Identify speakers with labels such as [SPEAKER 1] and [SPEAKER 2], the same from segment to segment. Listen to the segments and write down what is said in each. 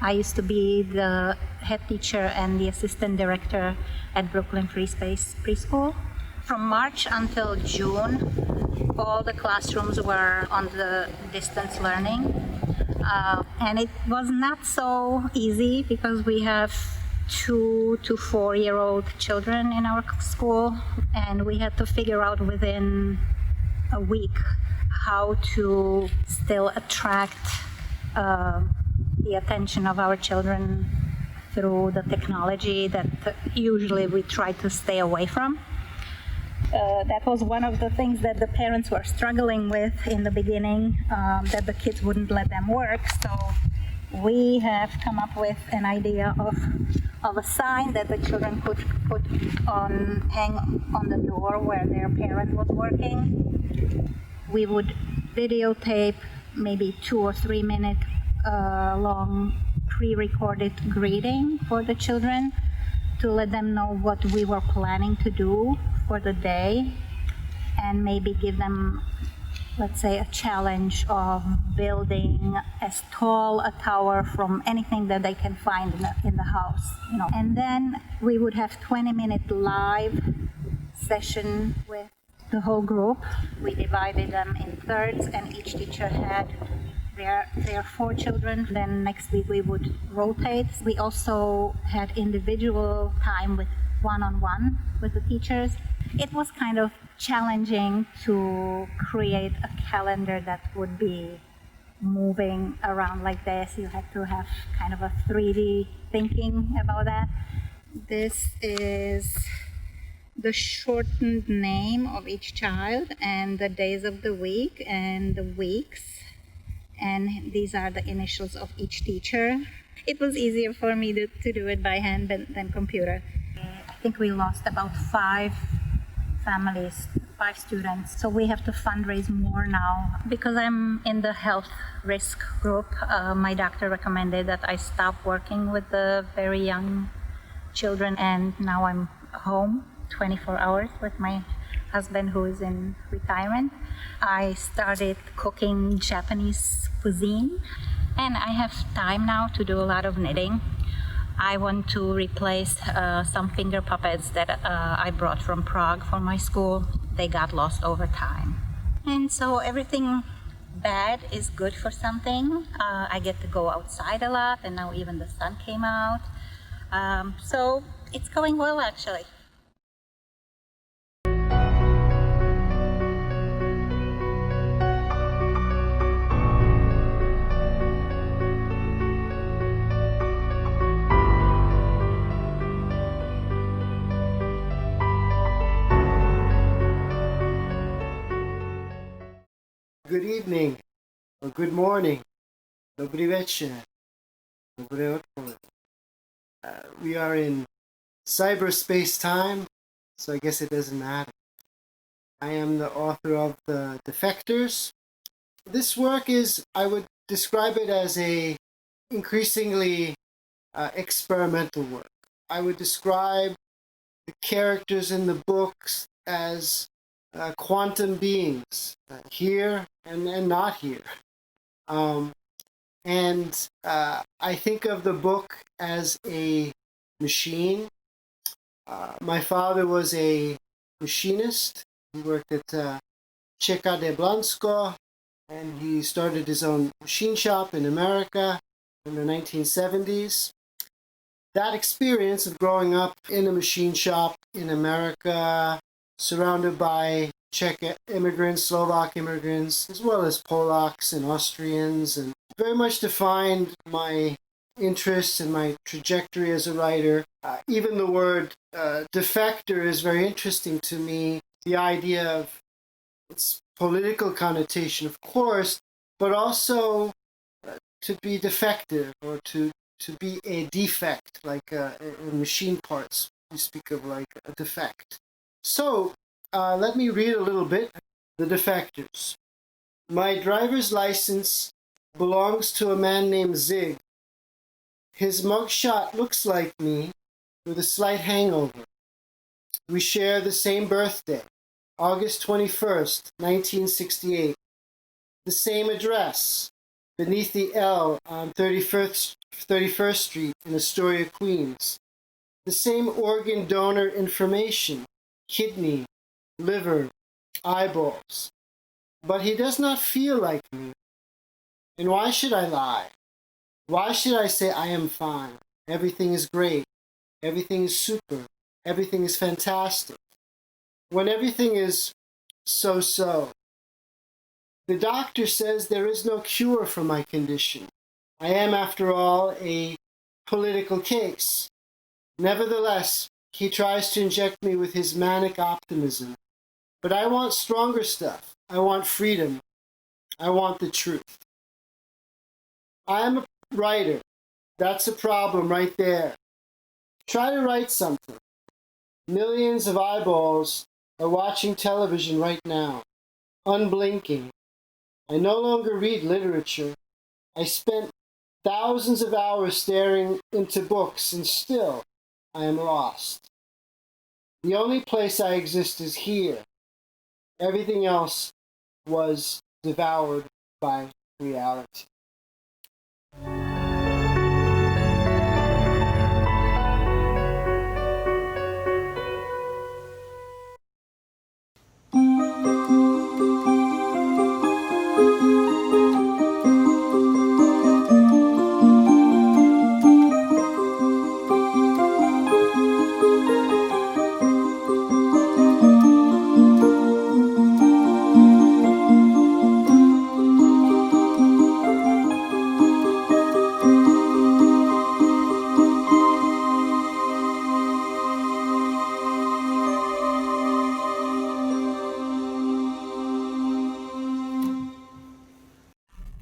[SPEAKER 1] I used to be the head teacher and the assistant director at Brooklyn Free Space Preschool. From March until June, all the classrooms were on the distance learning. And it was not so easy because we have 2 to 4-year-old children in our school, and we had to figure out within a week how to still attract the attention of our children through the technology that usually we try to stay away from. That was one of the things that the parents were struggling with in the beginning, that the kids wouldn't let them work. So we have come up with an idea of a sign that the children could hang on the door where their parent was working. We would videotape maybe 2 or 3 minute long pre-recorded greeting for the children to let them know what we were planning to do for the day, and maybe give them, let's say, a challenge of building as tall a tower from anything that they can find in the house, you know. And then we would have 20-minute live session with the whole group. We divided them in thirds, and each teacher had their 4 children. Then next week we would rotate. We also had individual time with one-on-one with the teachers. It was kind of challenging to create a calendar that would be moving around like this. You had to have kind of a 3D thinking about that. This is the shortened name of each child and the days of the week and the weeks. And these are the initials of each teacher. It was easier for me to do it by hand than computer. I think we lost about 5 families, 5 students. So we have to fundraise more now. Because I'm in the health risk group, my doctor recommended that I stop working with the very young children, and now I'm home 24 hours with my husband who is in retirement. I started cooking Japanese cuisine, and I have time now to do a lot of knitting. I want to replace some finger puppets that I brought from Prague for my school. They got lost over time. And so everything bad is good for something. I get to go outside a lot, and now even the sun came out. So it's going well, actually.
[SPEAKER 2] Good evening, or good morning, dobrý večer, dobré odpoledne. We are in cyberspace time, so I guess it doesn't matter. I am the author of the Defectors. This work is, I would describe it as a increasingly experimental work. I would describe the characters in the books as quantum beings, here and not here. And I think of the book as a machine. My father was a machinist. He worked at Czech and Slovak, and he started his own machine shop in America in the 1970s. That experience of growing up in a machine shop in America, surrounded by Czech immigrants, Slovak immigrants, as well as Polacks and Austrians, and very much defined my interests and my trajectory as a writer. Even the word defector is very interesting to me. The idea of its political connotation, of course, but also to be defective or to be a defect, like in machine parts, we speak of like a defect. So, let me read a little bit. The Defectors. My driver's license belongs to a man named Zig. His mugshot looks like me with a slight hangover. We share the same birthday, August 21st, 1968. The same address, beneath the L on 31st Street in Astoria, Queens. The same organ donor information, kidney, liver, eyeballs. But he does not feel like me. And why should I lie? Why should I say I am fine? Everything is great. Everything is super. Everything is fantastic. When everything is so-so. The doctor says there is no cure for my condition. I am, after all, a political case. Nevertheless, he tries to inject me with his manic optimism. But I want stronger stuff. I want freedom. I want the truth. I am a writer. That's a problem right there. Try to write something. Millions of eyeballs are watching television right now, unblinking. I no longer read literature. I spent thousands of hours staring into books, and still I am lost. The only place I exist is here. Everything else was devoured by reality.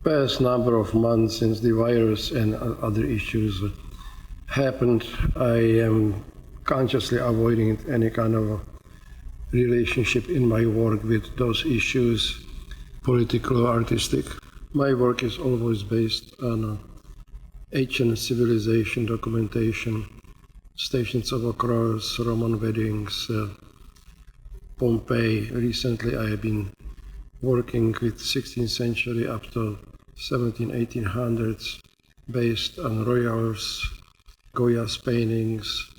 [SPEAKER 3] Past number of months since the virus and other issues happened, I am consciously avoiding any kind of relationship in my work with those issues, political or artistic. My work is always based on ancient civilization documentation, Stations of the Cross, Roman weddings, Pompeii. Recently I have been working with 16th century up to 1800s, based on royals, Goya's paintings.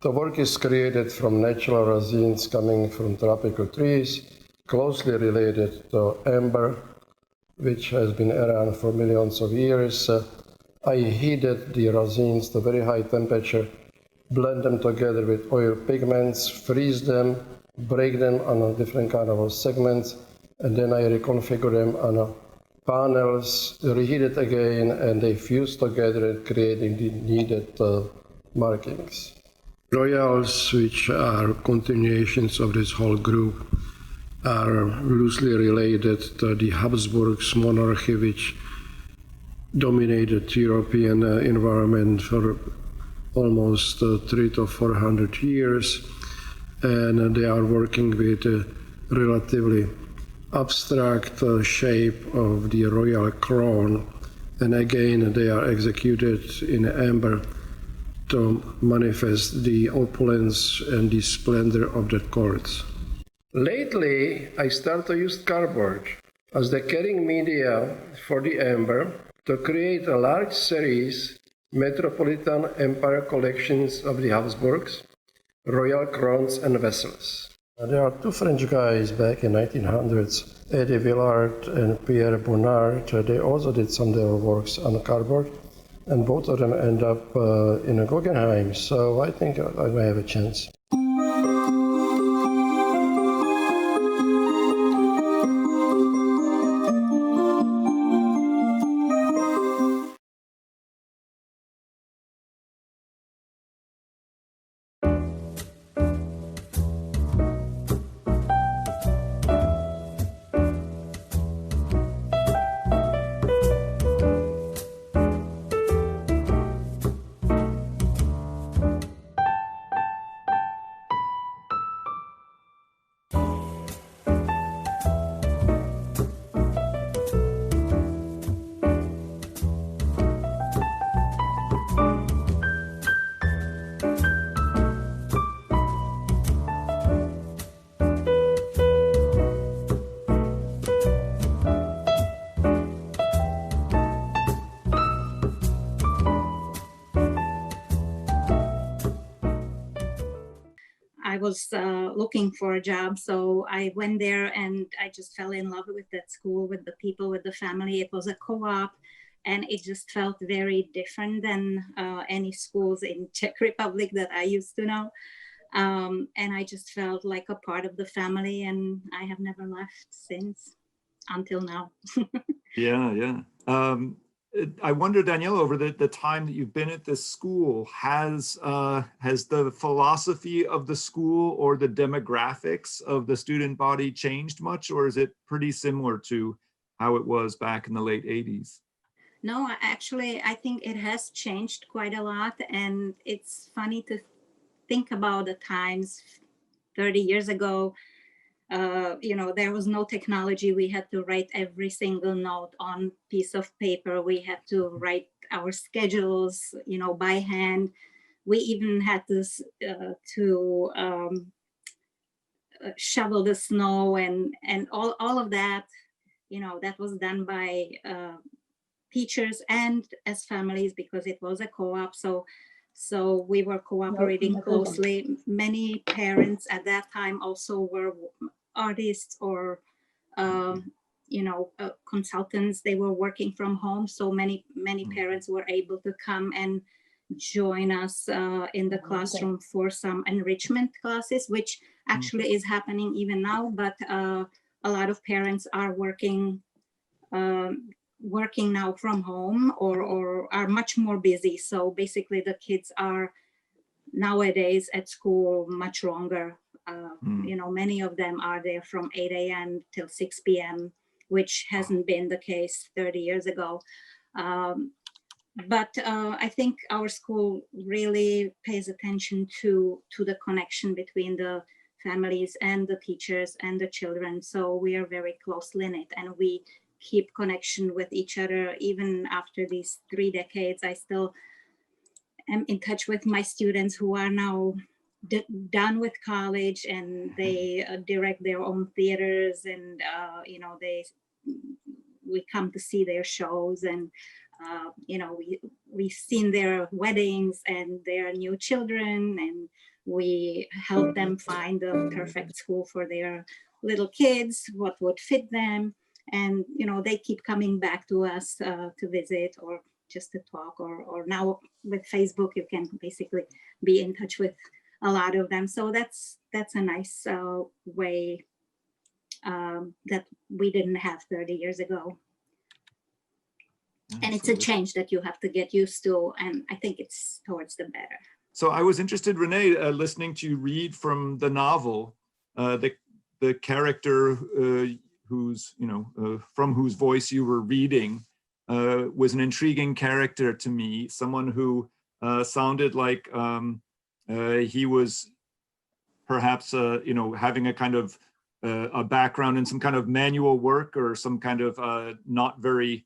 [SPEAKER 3] The work is created from natural resins coming from tropical trees, closely related to amber, which has been around for millions of years. I heated the resins to very high temperature, blend them together with oil pigments, freeze them, break them on different kind of segments, and then I reconfigure them on panels, reheat it again, and they fuse together, creating the needed markings. Royals, which are continuations of this whole group, are loosely related to the Habsburgs monarchy, which dominated European environment for almost 300 to 400 years. And they are working with a relatively abstract shape of the royal crown. And again, they are executed in amber to manifest the opulence and the splendor of the court. Lately, I start to use cardboard as the carrying media for the amber to create a large series Metropolitan Empire collections of the Habsburgs, royal crowns and vessels. There are two French guys back in 1900s, Eddie Villard and Pierre Bonnard. They also did some of their works on cardboard, and both of them end up in a Guggenheim, so I think I may have a chance.
[SPEAKER 1] was looking for a job. So I went there and I just fell in love with that school, with the people, with the family. It was a co-op, and it just felt very different than any schools in Czech Republic that I used to know. And I just felt like a part of the family, and I have never left since, until now.
[SPEAKER 4] Yeah. I wonder, Daniela, over the time that you've been at this school, has the philosophy of the school or the demographics of the student body changed much, or is it pretty similar to how it was back in the late 80s?
[SPEAKER 1] No, actually, I think it has changed quite a lot. And it's funny to think about the times 30 years ago. There was no technology. We had to write every single note on piece of paper. We had to write our schedules, by hand. We even had to shovel the snow and all of that. That was done by teachers and as families, because it was a co-op. So we were cooperating closely. Many parents at that time also were artists or, consultants. They were working from home. So many parents were able to come and join us in the classroom for some enrichment classes, which actually is happening even now. But a lot of parents are working now from home or are much more busy. So basically the kids are nowadays at school much longer. Many of them are there from 8 a.m. till 6 p.m., which hasn't been the case 30 years ago. But I think our school really pays attention to the connection between the families and the teachers and the children. So we are very closely knit, and we keep connection with each other. Even after these 3 decades, I still am in touch with my students who are now done with college, and they direct their own theaters, and we come to see their shows, and we've seen their weddings and their new children, and we help them find the perfect school for their little kids, what would fit them. And they keep coming back to us to visit or just to talk, or now with Facebook you can basically be in touch with a lot of them. So that's a nice way that we didn't have 30 years ago. And it's a change that you have to get used to, and I think it's towards the better.
[SPEAKER 4] So I was interested, Renee, listening to you read from the novel, the character from whose voice you were reading was an intriguing character to me. Someone who sounded like he was perhaps having a kind of a background in some kind of manual work or some kind of not very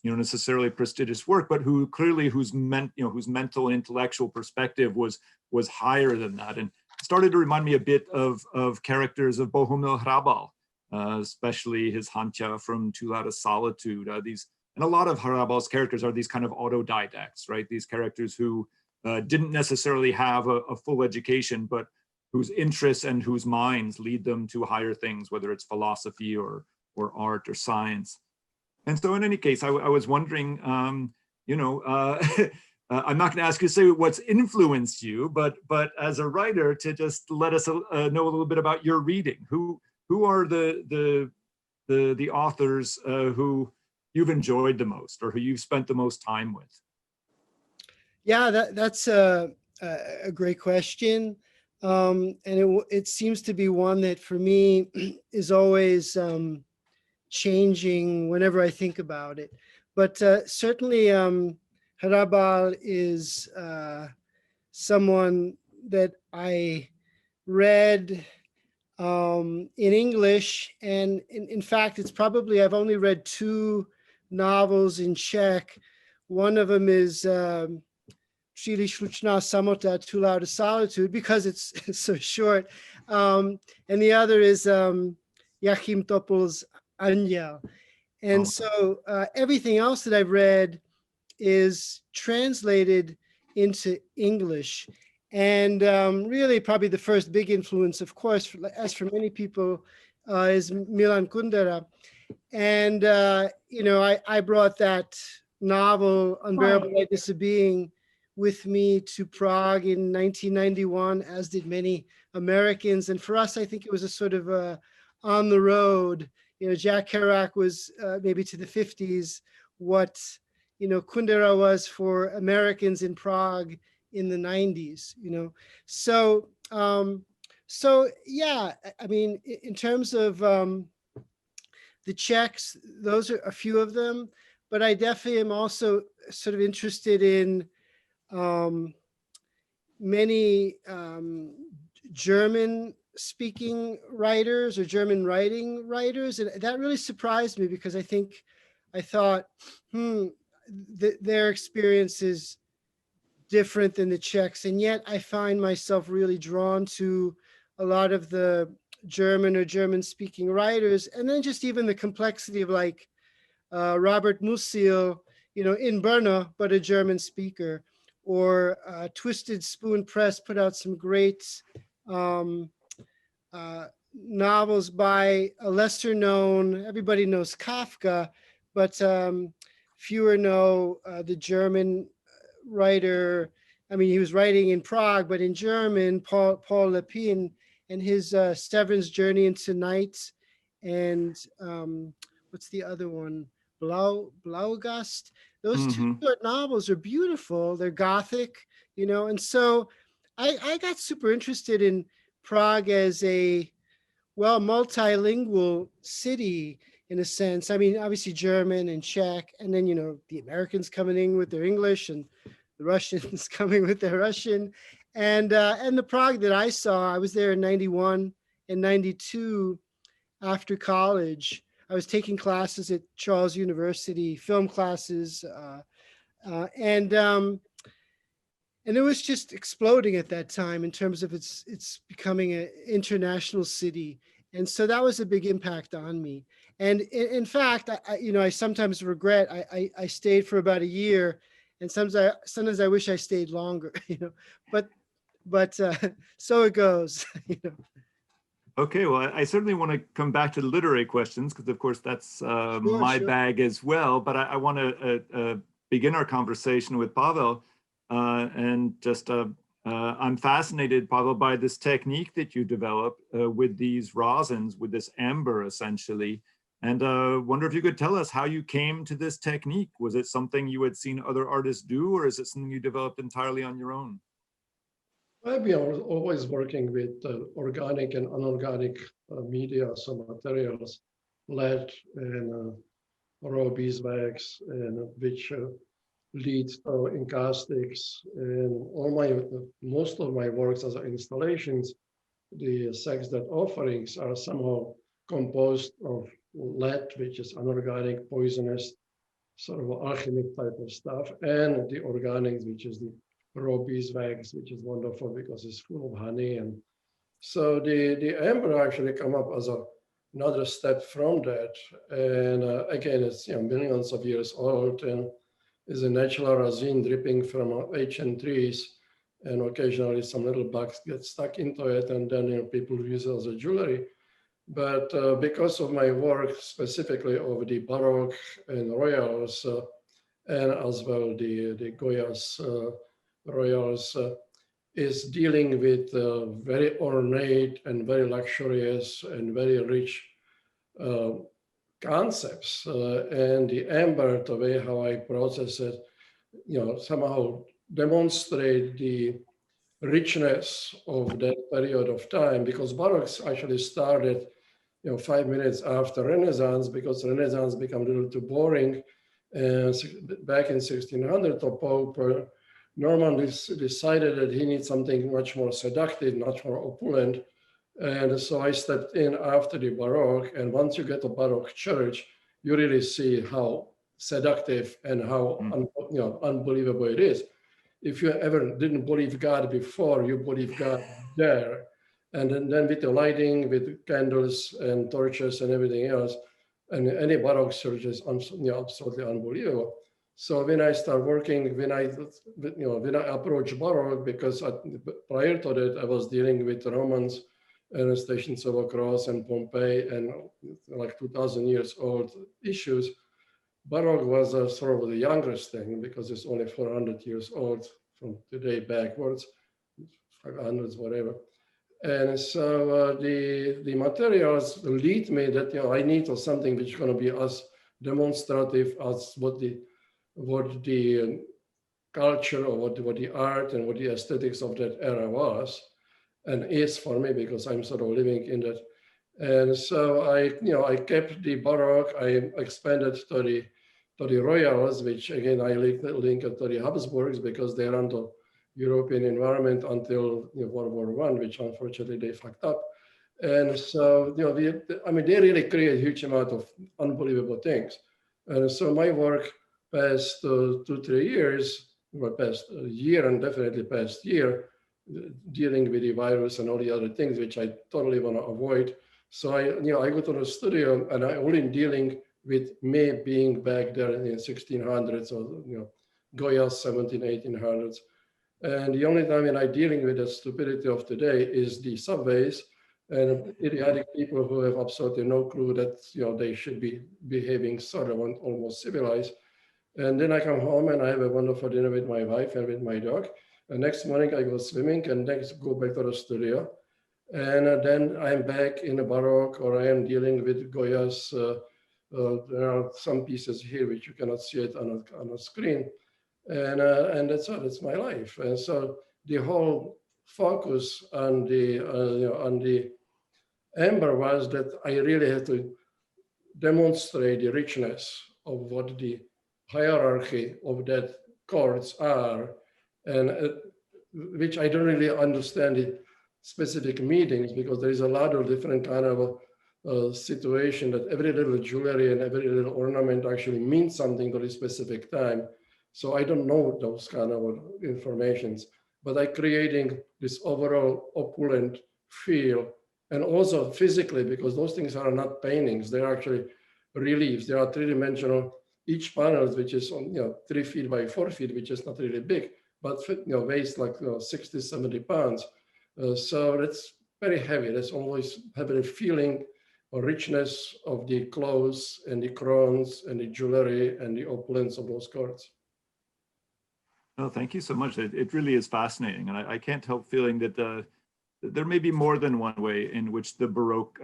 [SPEAKER 4] necessarily prestigious work, but whose mental and intellectual perspective was higher than that, and started to remind me a bit of characters of Bohumil Hrabal, especially his Hancia from Too Loud a Solitude. And a lot of Hrabal's characters are these kind of autodidacts, right? These characters who didn't necessarily have a full education, but whose interests and whose minds lead them to higher things, whether it's philosophy or art or science. And so in any case, I was wondering, I'm not going to ask you to say what's influenced you, but as a writer, to just let us know a little bit about your reading. Who are the authors who you've enjoyed the most, or who you've spent the most time with?
[SPEAKER 5] Yeah, that's a great question, and it seems to be one that for me is always changing whenever I think about it. But certainly Hrabal is someone that I read in English, and in fact, it's probably, I've only read 2 novels in Czech. One of them is Příliš hlučná samota, Too Loud a Solitude, because it's so short. And the other is Jachim Topol's Anděl. And so everything else that I've read is translated into English. And really probably the first big influence, of course, as for many people, is Milan Kundera. And, I brought that novel, Unbearable Lightness of Being, with me to Prague in 1991, as did many Americans. And for us, I think it was a sort of on the road. Jack Kerouac was maybe to the 50s what, Kundera was for Americans in Prague in the 90s, So, yeah, I mean, in terms of the Czechs, those are a few of them, but I definitely am also sort of interested in many German speaking writers or German writing writers. And that really surprised me because I thought, their experience is different than the Czechs. And yet I find myself really drawn to a lot of the German or German speaking writers. And then just even the complexity of like Robert Musil, in Brno, but a German speaker, or Twisted Spoon Press put out some great novels by a lesser known, everybody knows Kafka, but fewer know the German writer. I mean, he was writing in Prague, but in German, Paul Lepin, and his Severin's Journey into Night, and what's the other one? Blaugast. Those two short novels are beautiful. They're Gothic, and so I got super interested in Prague as a, multilingual city in a sense. I mean, obviously German and Czech, and then, the Americans coming in with their English and the Russians coming with their Russian. And the Prague that I saw, I was there in 91 and 92 after college. I was taking classes at Charles University, film classes, and it was just exploding at that time in terms of it's becoming an international city. And so that was a big impact on me. And in fact, I sometimes regret I stayed for about a year, and sometimes I wish I stayed longer, but so it goes.
[SPEAKER 4] Okay, well, I certainly want to come back to the literary questions because, of course, that's my bag as well. But I want to begin our conversation with Pavel, and just I'm fascinated, Pavel, by this technique that you develop with these rosins, with this amber, essentially. And wonder if you could tell us how you came to this technique. Was it something you had seen other artists do, or is it something you developed entirely on your own?
[SPEAKER 3] I've been always working with organic and unorganic media, so materials, lead and raw beeswax, and which leads to encaustics. And most of my works as installations, the sextet offerings are somehow composed of lead, which is unorganic, poisonous, sort of alchemic type of stuff, and the organics, which is the raw beeswax, which is wonderful because it's full of honey. And so the amber actually come up as another step from that. And again, it's millions of years old and is a natural resin dripping from ancient trees. And occasionally some little bugs get stuck into it, and then people use it as a jewelry. But because of my work specifically of the Baroque and Royals, and as well the Goya's Royals, is dealing with very ornate and very luxurious and very rich concepts. And the amber, the way how I process it, somehow demonstrate the richness of that period of time, because Baroque actually started 5 minutes after Renaissance, because Renaissance became a little too boring. And back in 1600, the Pope Norman decided that he needs something much more seductive, much more opulent. And so I stepped in after the Baroque. And once you get a Baroque church, you really see how seductive and how unbelievable it is. If you ever didn't believe God before, you believe God there. And then with the lighting, with candles and torches and everything else, and any Baroque church is absolutely unbelievable. So when I start working, when I approach Baroque, because prior to that I was dealing with Romans and stations of across and Pompeii and like 2,000 years old issues, Baroque was sort of the youngest thing because it's only 400 years old from today backwards, 500s, whatever. And so the materials lead me that I need something which is going to be as demonstrative as what the culture or what the art and what the aesthetics of that era was and is for me, because I'm sort of living in that. And so I kept the Baroque. I expanded to the Royals, which again I link to the Habsburgs because they ran the European environment until World War I, which unfortunately they fucked up. And so they really create a huge amount of unbelievable things. And so my work past 2-3 years, or past a year and definitely past year, dealing with the virus and all the other things which I totally want to avoid. So I go to the studio and I only dealing with me being back there in the 1600s or Goya's 1800s. And the only time when I'm dealing with the stupidity of today is the subways and idiotic people who have absolutely no clue that they should be behaving sort of almost civilized. And then I come home and I have a wonderful dinner with my wife and with my dog. And next morning I go swimming and next go back to the studio. And then I'm back in the Baroque, or I am dealing with Goya's. There are some pieces here which you cannot see it on a screen. And that's my life. And so the whole focus on the amber was that I really had to demonstrate the richness of what the hierarchy of that chords are, and which I don't really understand the specific meanings, because there is a lot of different kind of situation that every little jewelry and every little ornament actually means something to a specific time. So I don't know those kind of informations, but I'm creating this overall opulent feel, and also physically, because those things are not paintings, they're actually reliefs. They are three-dimensional. Each panel, which is 3 feet by 4 feet, which is not really big, but weighs like 60, 70 pounds. So that's very heavy. That's always having a feeling of richness of the clothes and the crowns and the jewelry and the opulence of those cards.
[SPEAKER 4] Oh, thank you so much. It really is fascinating. And I can't help feeling that there may be more than one way in which the Baroque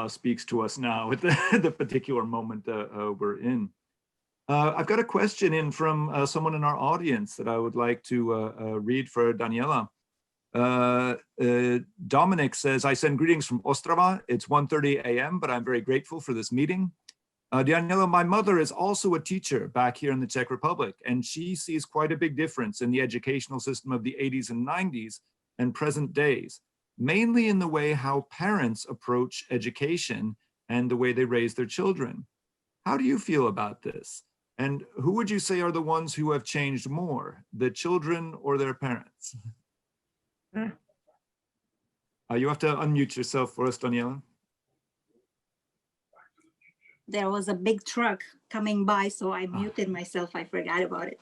[SPEAKER 4] speaks to us now at the particular moment we're in. I've got a question in from someone in our audience that I would like to read for Daniela. Dominic says, I send greetings from Ostrava. It's 1:30 a.m., but I'm very grateful for this meeting. Daniela, my mother is also a teacher back here in the Czech Republic, and she sees quite a big difference in the educational system of the 80s and 90s and present days, mainly in the way how parents approach education and the way they raise their children. How do you feel about this? And who would you say are the ones who have changed more, the children or their parents? You have to unmute yourself for us, Daniela.
[SPEAKER 1] There was a big truck coming by, so I muted myself. I forgot about it.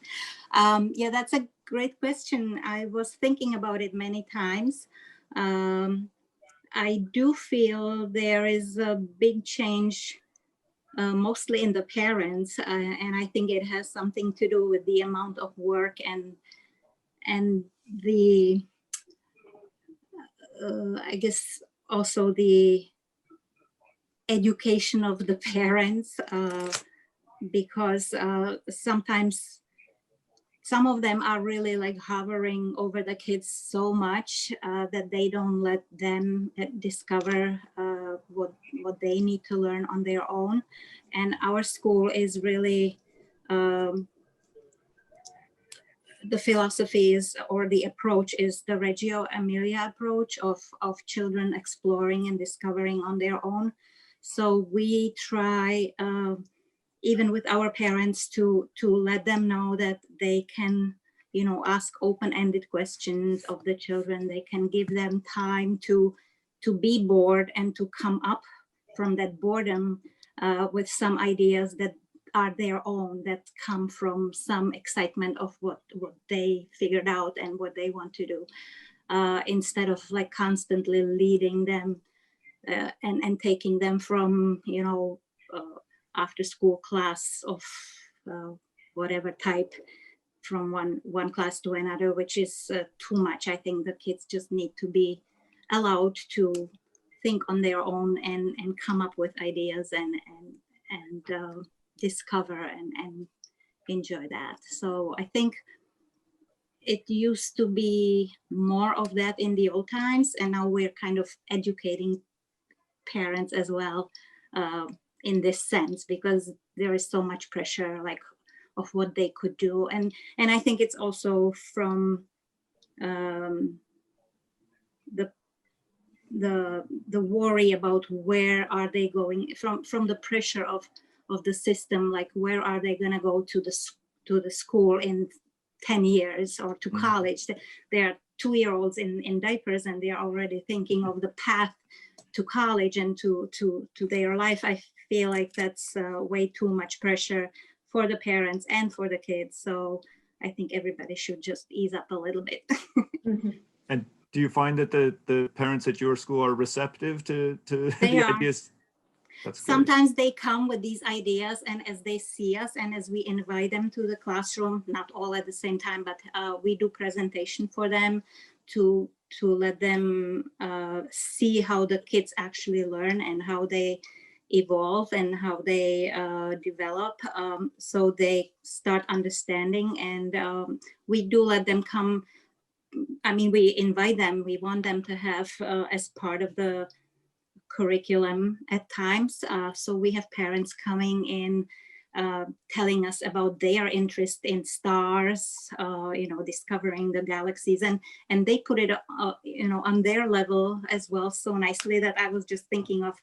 [SPEAKER 1] Yeah, that's a great question. I was thinking about it many times. I do feel there is a big change, mostly in the parents, and I think it has something to do with the amount of work and the, I guess, also the education of the parents, because sometimes some of them are really like hovering over the kids so much that they don't let them discover what they need to learn on their own. And our school is really, the philosophy is, or the approach is the Reggio Emilia approach of children exploring and discovering on their own. So we try, even with our parents, to let them know that they can, ask open-ended questions of the children. They can give them time to be bored and to come up from that boredom with some ideas that are their own, that come from some excitement of what they figured out and what they want to do, instead of like constantly leading them and taking them from, you know, after school class of whatever type, from one class to another, which is too much. I think the kids just need to be allowed to think on their own and come up with ideas and discover and enjoy that. So I think it used to be more of that in the old times, and now we're kind of educating parents as well in this sense, because there is so much pressure, like, of what they could do, and I think it's also from the worry about where are they going, from the pressure of the system, like where are they going to go to the school in 10 years or to college. They're 2-year-olds in diapers, and they're already thinking of the path to college and to their life. I feel like that's way too much pressure for the parents and for the kids. So I think everybody should just ease up a little bit.
[SPEAKER 4] And do you find that the parents at your school are receptive to the ideas? That's good.
[SPEAKER 1] Sometimes they come with these ideas, and as they see us and as we invite them to the classroom, not all at the same time, but we do presentation for them to let them see how the kids actually learn and how they evolve and how they develop, so they start understanding. And we do let them come. I mean, we invite them. We want them to have as part of the curriculum at times. So we have parents coming in, telling us about their interest in stars, you know, discovering the galaxies, and they put it, you know, on their level as well so nicely that I was just thinking of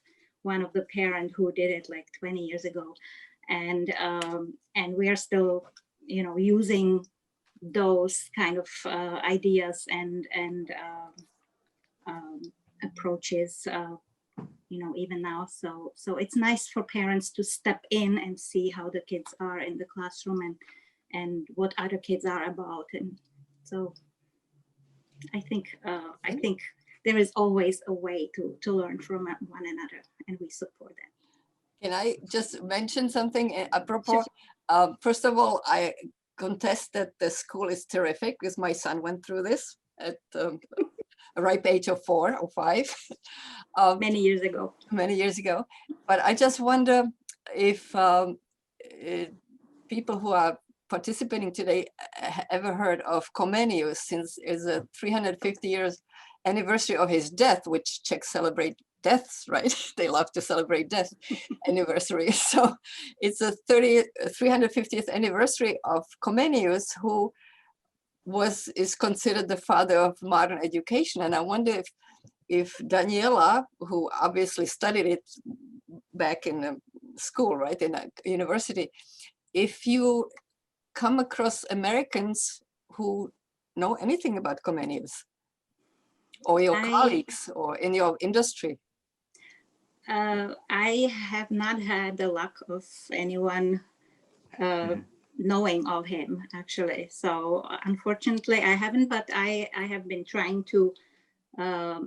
[SPEAKER 1] one of the parents who did it like 20 years ago, and we are still, you know, using those kind of ideas and approaches, you know, even now. So it's nice for parents to step in and see how the kids are in the classroom and what other kids are about. And so I think there is always a way to learn from one another, and we support that.
[SPEAKER 6] Can I just mention something apropos? First of all, I contest that the school is terrific, because my son went through this at a ripe age of 4 or 5.
[SPEAKER 1] Many years ago.
[SPEAKER 6] Many years ago. But I just wonder if people who are participating today ever heard of Comenius, since it's a 350 years anniversary of his death, which Czechs celebrate deaths, right? They love to celebrate death anniversary. So it's a 350th anniversary of Comenius, who is considered the father of modern education. And I wonder if Daniela, who obviously studied it back in school, right, in a university, if you come across Americans who know anything about Comenius, or your colleagues, or in your industry.
[SPEAKER 1] I have not had the luck of anyone knowing of him, actually. So unfortunately, I haven't, but I have been trying to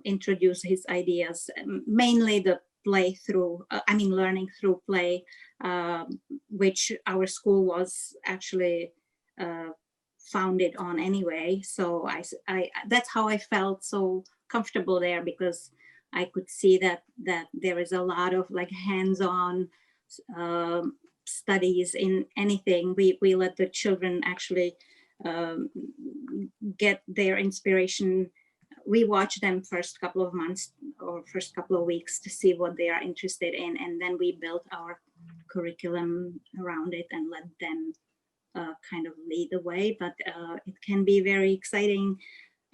[SPEAKER 1] introduce his ideas, mainly the play through, learning through play, which our school was actually founded on anyway. So I that's how I felt so comfortable there, because I could see that there is a lot of like hands-on studies in anything. We let the children actually get their inspiration. We watch them first couple of months or first couple of weeks to see what they are interested in, and then we built our curriculum around it and let them kind of lead the way. But it can be very exciting.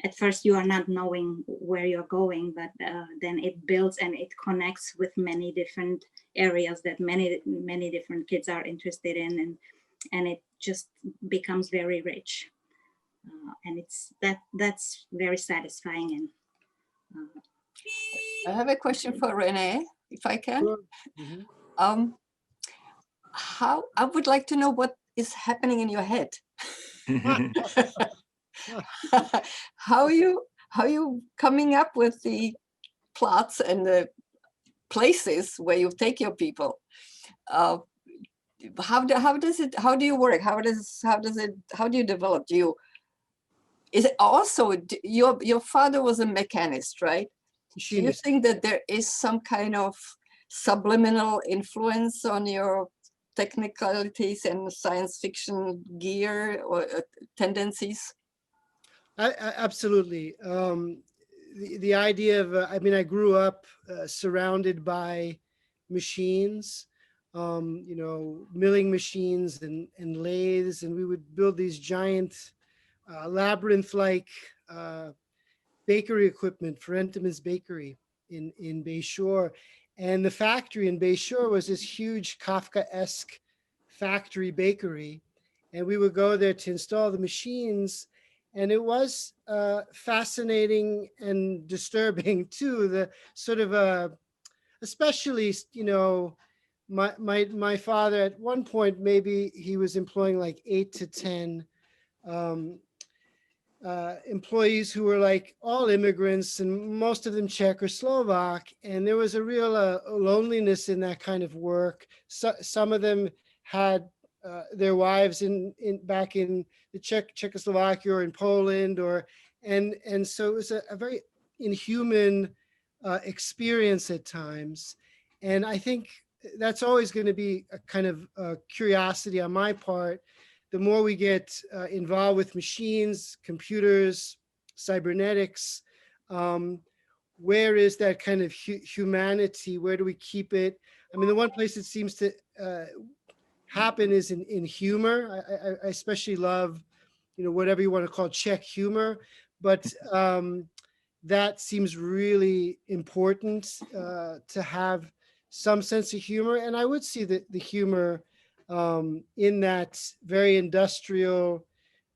[SPEAKER 1] At first you are not knowing where you're going, but then it builds and it connects with many different areas that many different kids are interested in, and it just becomes very rich. And that's very satisfying. And
[SPEAKER 6] I have a question for René, if I can.
[SPEAKER 5] Sure. Mm-hmm.
[SPEAKER 6] how, I would like to know what is happening in your head. How are you coming up with the plots and the places where you take your people? How do you work? How do you develop? Is it also, your father was a mechanist, right? Do you think that there is some kind of subliminal influence on your technicalities and science fiction gear or tendencies?
[SPEAKER 5] Absolutely. The idea of, I mean, I grew up surrounded by machines, you know, milling machines and lathes, and we would build these giant labyrinth-like bakery equipment for Entenmann's Bakery in Bayshore. And the factory in Bayshore was this huge Kafkaesque factory bakery. And we would go there to install the machines. And it was fascinating and disturbing too, the sort of, especially, you know, my father at one point, maybe he was employing like 8 to 10 employees who were like all immigrants and most of them Czech or Slovak. And there was a real loneliness in that kind of work. So, some of them had their wives back in the Czechoslovakia or in Poland, and so it was a very inhuman experience at times. And I think that's always going to be a kind of curiosity on my part. The more we get involved with machines, computers, cybernetics, where is that kind of humanity? Where do we keep it? I mean, the one place it seems to happen is in humor. I especially love, you know, whatever you want to call Czech humor, but that seems really important to have some sense of humor. And I would see the humor in that very industrial,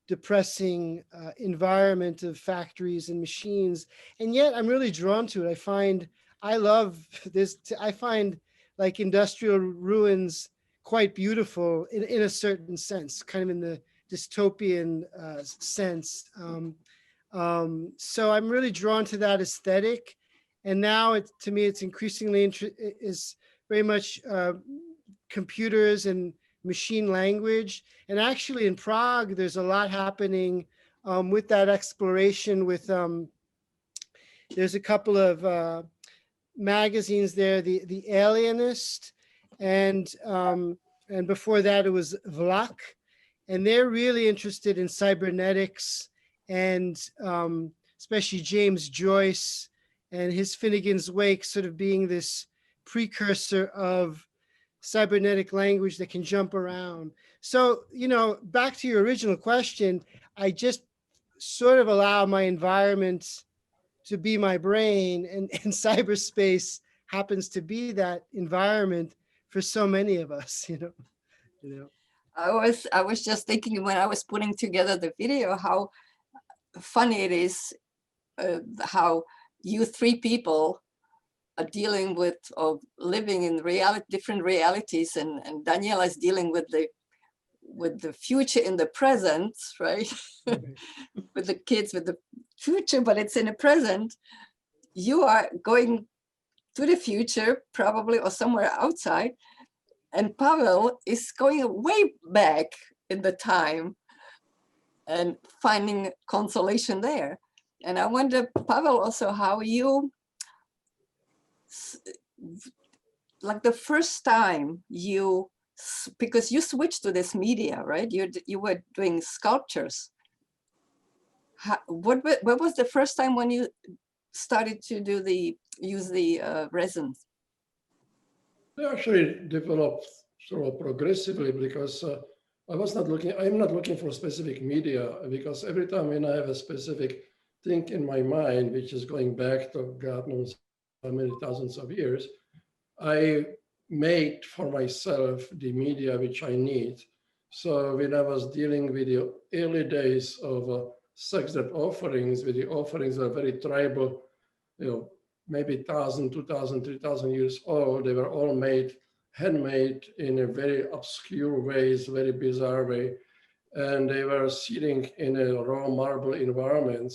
[SPEAKER 5] depressing environment of factories and machines. And yet I'm really drawn to it. I love this. I find like industrial ruins quite beautiful in a certain sense, kind of in the dystopian sense. So I'm really drawn to that aesthetic. And now to me, it's increasingly is very much computers and machine language. And actually in Prague, there's a lot happening with that exploration with, there's a couple of magazines there, the Alienist, and before that it was Vlak. And they're really interested in cybernetics and especially James Joyce and his Finnegan's Wake sort of being this precursor of cybernetic language that can jump around. So, you know, back to your original question, I just sort of allow my environment to be my brain, and cyberspace happens to be that environment for so many of us, you know.
[SPEAKER 6] I was just thinking when I was putting together the video, how funny it is how you three people are dealing with or living in different realities, and Daniela is dealing with the future in the present, right? With the kids, with the future, but it's in the present. You are going to the future, probably, or somewhere outside. And Pavel is going way back in the time and finding consolation there. And I wonder, Pavel, also how you, like the first time you, because you switched to this media, right? You were doing sculptures. What was the first time when you started to use the resins?
[SPEAKER 3] They actually developed sort of progressively because I'm not looking for specific media, because every time when I have a specific thing in my mind, which is going back to God knows how many thousands of years, I made for myself the media which I need. So when I was dealing with the early days of sacred offerings, where the offerings are very tribal, you know, maybe 1,000, 2,000, 3,000 years old, they were all made handmade in a very obscure ways, very bizarre way. And they were sitting in a raw marble environment.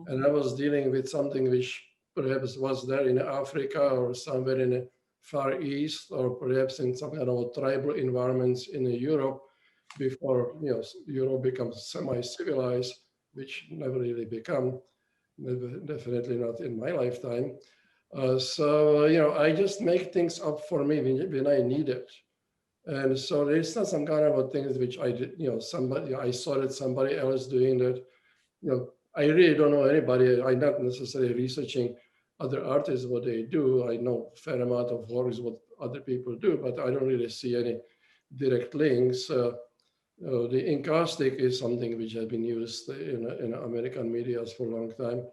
[SPEAKER 3] And I was dealing with something which perhaps was there in Africa or somewhere in the Far East, or perhaps in some kind of tribal environments in Europe before Europe becomes semi-civilized, which never really become, definitely not in my lifetime. I just make things up for me when I need it. And so there's not some kind of things which I did, I saw that somebody else doing that. I really don't know anybody. I'm not necessarily researching other artists, what they do. I know a fair amount of works, what other people do, but I don't really see any direct links. The encaustic is something which has been used in American media for a long time.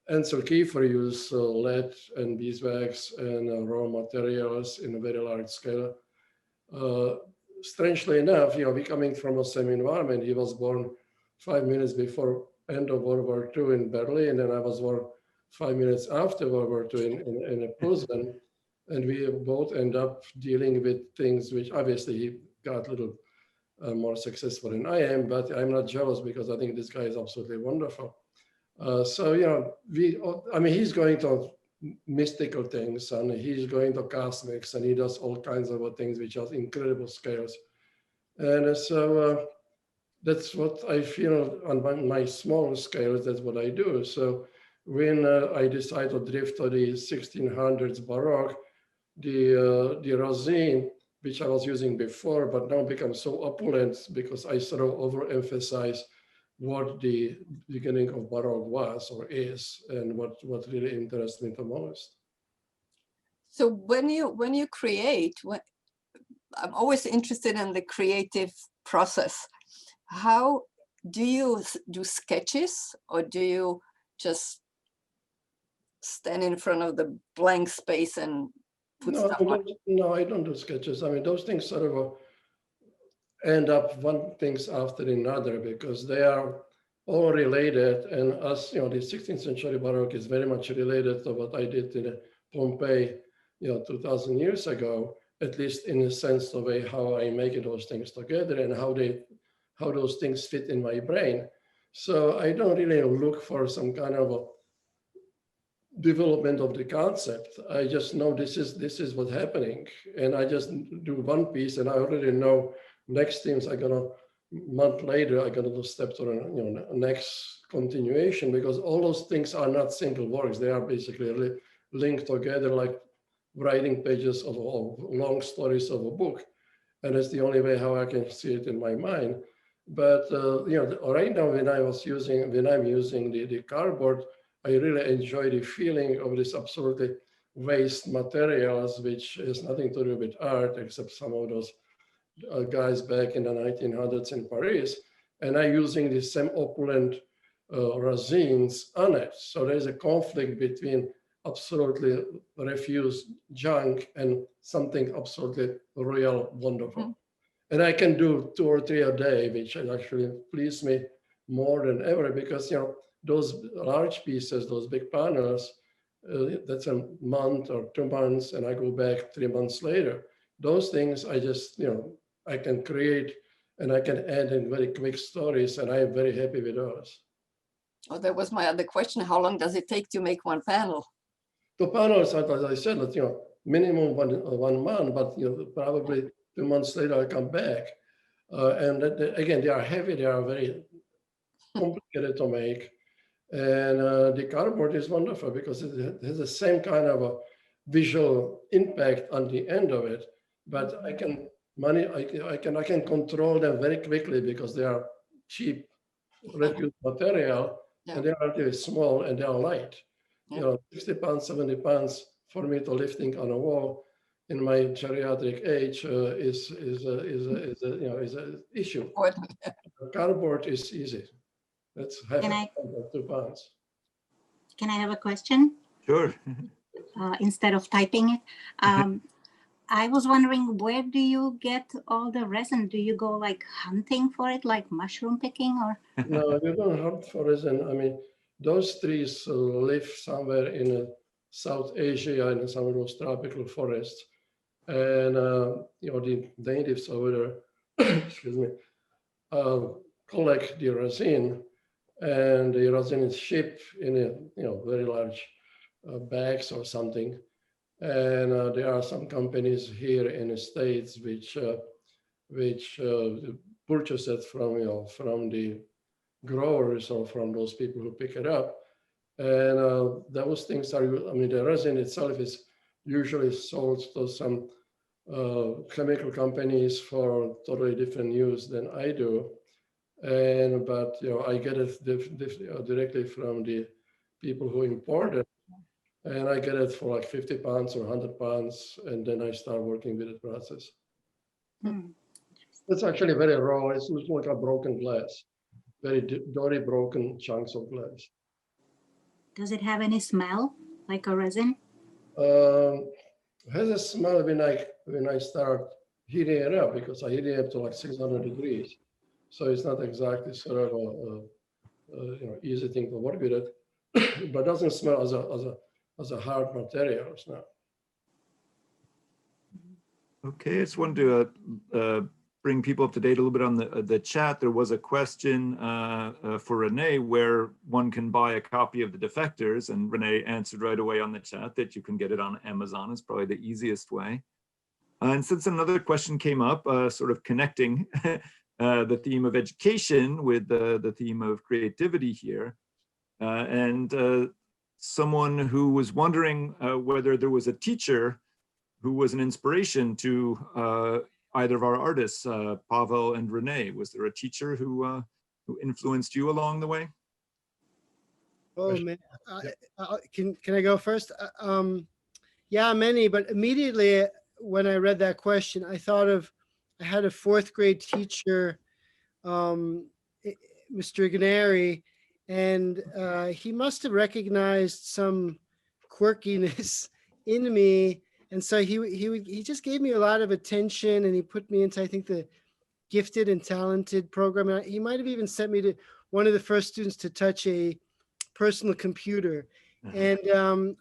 [SPEAKER 3] Ansel Kiefer used lead and beeswax and raw materials in a very large scale. Strangely enough, we coming from the same environment. He was born 5 minutes before end of World War II in Berlin, and I was born 5 minutes after World War II in a prison. And we both end up dealing with things which obviously he got a little more successful than I am, but I'm not jealous because I think this guy is absolutely wonderful. He's going to mystical things, and he's going to cosmics, and he does all kinds of things which are incredible scales. And so that's what I feel on my small scales, that's what I do. So when I decided to drift to the 1600s Baroque, the Rosin, which I was using before, but now becomes so opulent because I sort of overemphasize what the beginning of Baroque was or is, and what really interests me the most.
[SPEAKER 6] So when you create, I'm always interested in the creative process. How do you do sketches, or do you just stand in front of the blank space and put stuff on?
[SPEAKER 3] No, I don't do sketches. I mean, those things sort of end up one things after another because they are all related. And as the 16th century Baroque is very much related to what I did in Pompeii, 2,000 years ago, at least in the sense of how I make those things together and how those things fit in my brain. So I don't really look for some kind of a development of the concept. I just know this is what's happening, and I just do one piece, and I already know next things are gonna month later I gotta step to the next continuation, because all those things are not single works. They are basically linked together like writing pages of long stories of a book, and it's the only way how I can see it in my mind. But right now when I'm using the cardboard, I really enjoy the feeling of this absolutely waste materials, which has nothing to do with art, except some of those guys back in the 1900s in Paris. And I'm using the same opulent resins on it. So there's a conflict between absolutely refuse junk and something absolutely real, wonderful. Mm-hmm. And I can do 2 or 3 a day, which actually please me more than ever, because those large pieces, those big panels, that's a month or 2 months, and I go back 3 months later. Those things I just, I can create, and I can add in very quick stories, and I'm very happy with those.
[SPEAKER 6] Oh, that was my other question. How long does it take to make one panel?
[SPEAKER 3] The panels, as I said, minimum one month, but probably 2 months later I come back. And again, they are heavy, they are very complicated to make. And the cardboard is wonderful because it has the same kind of a visual impact on the end of it, but I can control them very quickly because they are cheap refuse material, and they are relatively small and they are light. 60 pounds, 70 pounds for me to lifting on a wall in my geriatric age is an issue. Cardboard is easy. That's half 2 pounds.
[SPEAKER 1] Can I have a question?
[SPEAKER 4] Sure.
[SPEAKER 1] Instead of typing it. I was wondering, where do you get all the resin? Do you go like hunting for it, like mushroom picking, or?
[SPEAKER 3] No, you don't hunt for resin. I mean, those trees live somewhere in South Asia and some of those tropical forests. and the natives over there, excuse me, collect the resin, and the resin is shipped in a very large bags or something. And there are some companies here in the States which purchase it from the growers or from those people who pick it up. And those things are, the resin itself is usually sold to some chemical companies for totally different use than I do. But I get it directly from the people who import it. And I get it for like 50 pounds or 100 pounds, and then I start working with the process. It's actually very raw. It looks like a broken glass, very dirty, broken chunks of glass.
[SPEAKER 1] Does it have any smell like a resin?
[SPEAKER 3] It has a smell when I start heating it up, because I heat it up to like 600 degrees. So it's not exactly sort of a easy thing to work with it, but it doesn't smell as a hard material. It's not.
[SPEAKER 4] Okay, I just wanted to bring people up to date a little bit on the chat. There was a question for Renee where one can buy a copy of the Defectors, and Renee answered right away on the chat that you can get it on Amazon. Is probably the easiest way. And since another question came up, sort of connecting the theme of education with the theme of creativity here, and someone who was wondering whether there was a teacher who was an inspiration to either of our artists, Pavel and Renee. Was there a teacher who influenced you along the way?
[SPEAKER 5] Oh man, can I go first? Yeah, many, but immediately when I read that question, I thought of, I had a 4th grade teacher, Mr. Ganeri, and he must have recognized some quirkiness in me. And so he just gave me a lot of attention, and he put me into, I think, the gifted and talented program. And he might have even sent me to one of the first students to touch a personal computer. And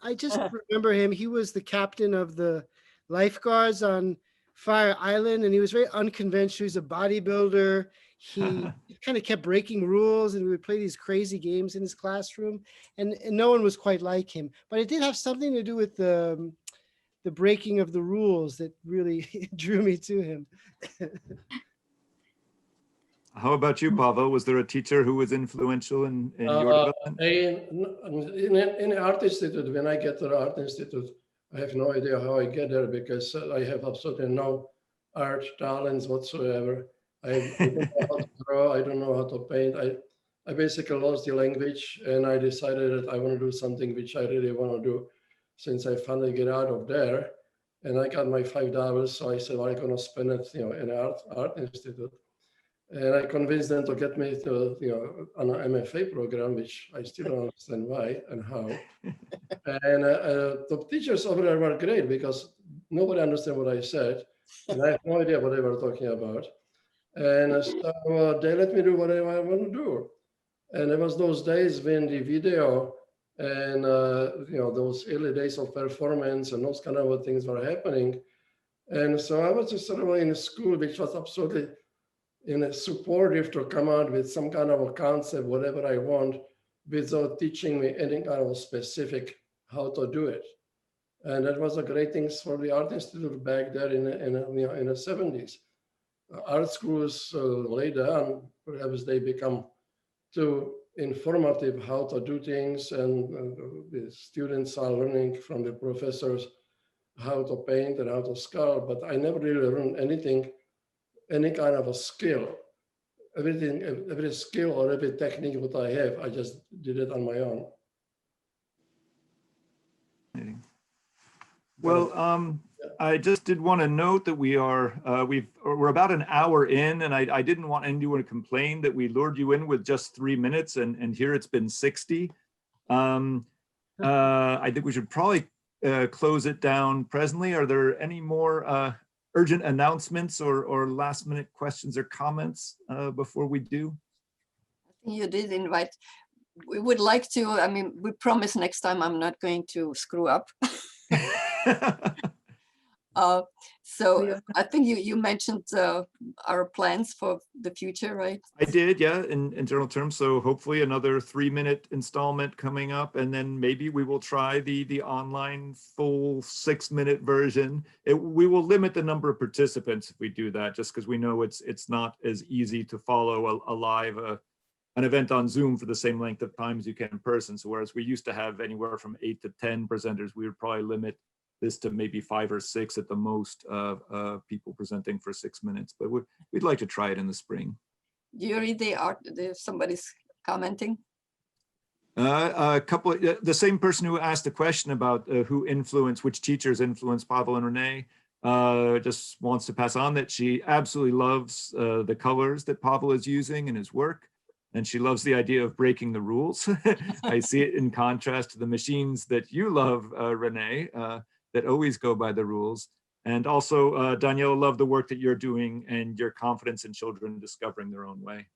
[SPEAKER 5] I just remember him. He was the captain of the lifeguards on Fire Island, and he was very unconventional. He's a bodybuilder. He kind of kept breaking rules, and we would play these crazy games in his classroom, and no one was quite like him. But it did have something to do with the breaking of the rules that really drew me to him.
[SPEAKER 3] How about you, Pavel? Was there a teacher who was influential in your development? In the Art Institute, when I get to the Art Institute, I have no idea how I get there, because I have absolutely no art talents whatsoever. I don't know how to draw. I don't know how to paint. I basically lost the language, and I decided that I want to do something which I really want to do since I finally get out of there. And I got my $5, so I said, well, I'm going to spend it, in Art Institute. And I convinced them to get me to, on an MFA program, which I still don't understand why and how. And the teachers over there were great, because nobody understood what I said, and I have no idea what they were talking about. And so they let me do what I want to do. And it was those days when the video and those early days of performance and those kind of things were happening. And so I was just sort of in a school which was absolutely supportive to come out with some kind of a concept, whatever I want, without teaching me any kind of specific how to do it. And that was a great thing for the Art Institute back there in the 70s. Art schools later on, perhaps they become too informative how to do things, and the students are learning from the professors how to paint and how to sculpt, but I never really learned anything, any kind of a skill. Every skill or every technique that I have, I just did it on my own. Well,
[SPEAKER 4] I just did want to note that we're about an hour in, and I didn't want anyone to complain that we lured you in with just 3 minutes, and here it's been 60. I think we should probably close it down presently. Are there any more urgent announcements or last minute questions or comments before we do?
[SPEAKER 6] I think you did invite. We would like to, I mean, we promise next time I'm not going to screw up. So I think you mentioned our plans for the future, right?
[SPEAKER 4] I did, yeah, in general terms. So hopefully another 3-minute installment coming up, and then maybe we will try the online full 6-minute version. We will limit the number of participants if we do that, just because we know it's not as easy to follow a live an event on Zoom for the same length of time as you can in person. So whereas we used to have anywhere from 8 to 10 presenters, we would probably limit this to maybe 5 or 6 at the most people presenting for 6 minutes, but we'd like to try it in the spring.
[SPEAKER 6] Do you read the art? Somebody's commenting.
[SPEAKER 4] A couple of, the same person who asked the question about which teachers influenced Pavel and Renee, just wants to pass on that she absolutely loves the colors that Pavel is using in his work. And she loves the idea of breaking the rules. I see it in contrast to the machines that you love, Renee, that always go by the rules. And also, Daniela, love the work that you're doing and your confidence in children discovering their own way.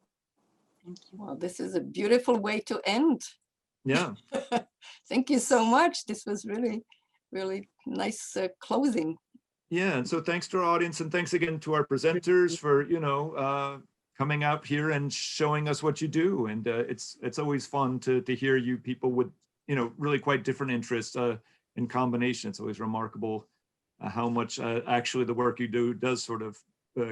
[SPEAKER 6] Thank you. Well, this is a beautiful way to end.
[SPEAKER 4] Yeah.
[SPEAKER 6] Thank you so much. This was really, really nice closing.
[SPEAKER 4] Yeah, and so thanks to our audience, and thanks again to our presenters for, coming out here and showing us what you do. And it's always fun to hear you people with, really quite different interests in combination. It's always remarkable how much actually the work you do does sort of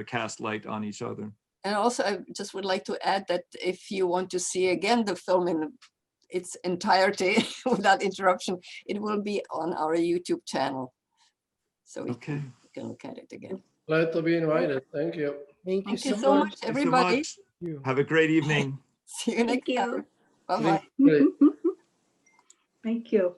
[SPEAKER 4] cast light on each other.
[SPEAKER 6] And also, I just would like to add that if you want to see again the film in its entirety without interruption, it will be on our YouTube channel. So you can look at it again.
[SPEAKER 3] Glad to be invited. Thank you.
[SPEAKER 5] Thank you
[SPEAKER 6] so much, everybody.
[SPEAKER 4] Have a great evening.
[SPEAKER 6] See you next time. Bye-bye.
[SPEAKER 3] Great.
[SPEAKER 7] Thank you.